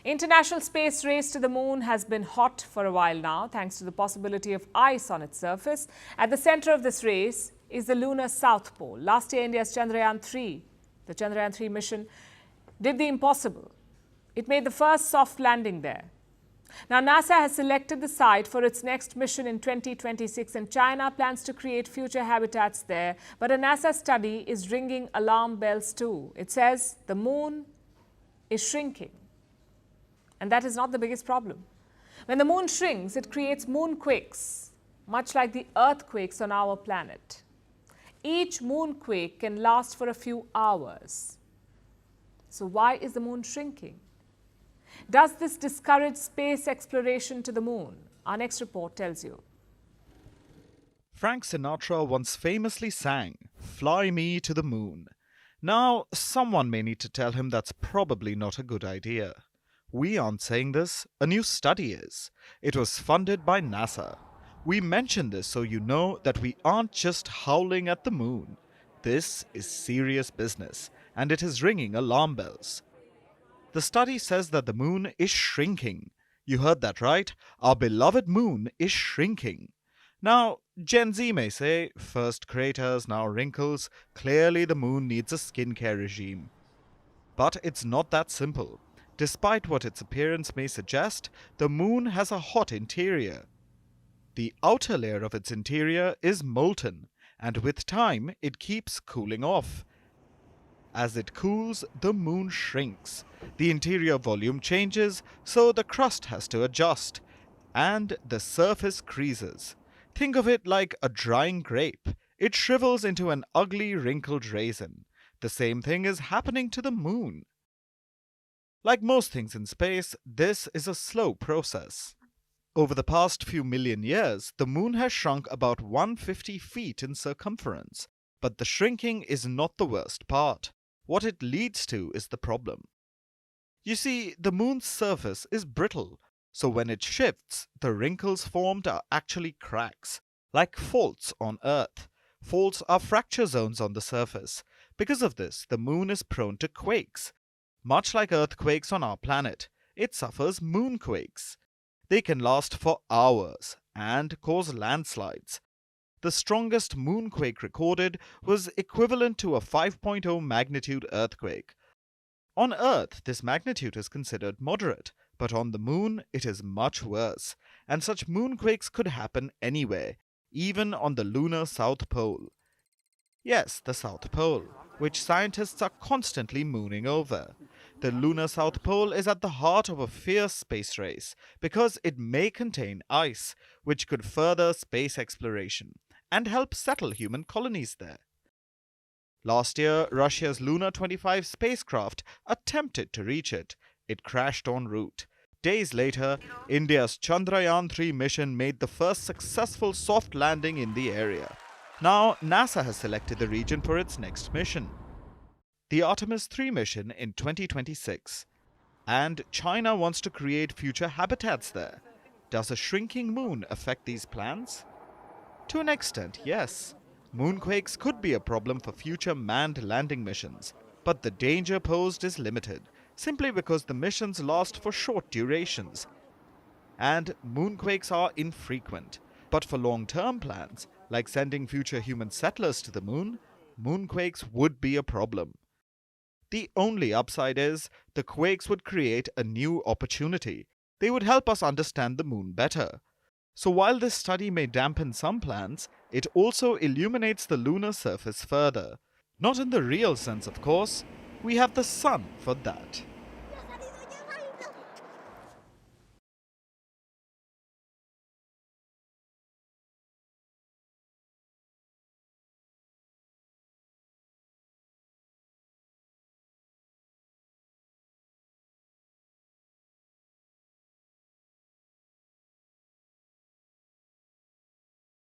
International space race to the moon has been hot for a while now, thanks to the possibility of ice on its surface. At the center of this race is the lunar South Pole. Last year, India's Chandrayaan-3, the Chandrayaan-3 mission, did the impossible. It made the first soft landing there. Now, NASA has selected the site for its next mission in 2026, and China plans to create future habitats there. But a NASA study is ringing alarm bells too. It says the moon is shrinking. And that is not the biggest problem. When the moon shrinks, it creates moonquakes, much like the earthquakes on our planet. Each moonquake can last for a few hours. So why is the moon shrinking? Does this discourage space exploration to the moon? Our next report tells you. Frank Sinatra once famously sang, "Fly me to the moon." Now, someone may need to tell him that's probably not a good idea. We aren't saying this, a new study is. It was funded by NASA. We mention this so you know that we aren't just howling at the moon. This is serious business, and it is ringing alarm bells. The study says that the moon is shrinking. You heard that right? Our beloved moon is shrinking. Now, Gen Z may say, first craters, now wrinkles. Clearly the moon needs a skincare regime. But it's not that simple. Despite what its appearance may suggest, the moon has a hot interior. The outer layer of its interior is molten, and with time it keeps cooling off. As it cools, the moon shrinks. The interior volume changes, so the crust has to adjust, and the surface creases. Think of it like a drying grape. It shrivels into an ugly, wrinkled raisin. The same thing is happening to the moon. Like most things in space, this is a slow process. Over the past few million years, the moon has shrunk about 150 feet in circumference. But the shrinking is not the worst part. What it leads to is the problem. You see, the moon's surface is brittle, so when it shifts, the wrinkles formed are actually cracks, like faults on Earth. Faults are fracture zones on the surface. Because of this, the moon is prone to quakes. Much like earthquakes on our planet, it suffers moonquakes. They can last for hours and cause landslides. The strongest moonquake recorded was equivalent to a 5.0 magnitude earthquake. On Earth, this magnitude is considered moderate, but on the moon, it is much worse, and such moonquakes could happen anywhere, even on the lunar South Pole. Yes, the South Pole, which scientists are constantly mooning over. The lunar South Pole is at the heart of a fierce space race because it may contain ice, which could further space exploration and help settle human colonies there. Last year, Russia's Luna 25 spacecraft attempted to reach it. It crashed en route. Days later, India's Chandrayaan-3 mission made the first successful soft landing in the area. Now, NASA has selected the region for its next mission, the Artemis 3 mission in 2026. And China wants to create future habitats there. Does a shrinking moon affect these plans? To an extent, yes. Moonquakes could be a problem for future manned landing missions, but the danger posed is limited, simply because the missions last for short durations. And moonquakes are infrequent. But for long-term plans, like sending future human settlers to the moon, moonquakes would be a problem. The only upside is the quakes would create a new opportunity. They would help us understand the moon better. So while this study may dampen some plans, it also illuminates the lunar surface further. Not in the real sense, of course. We have the sun for that.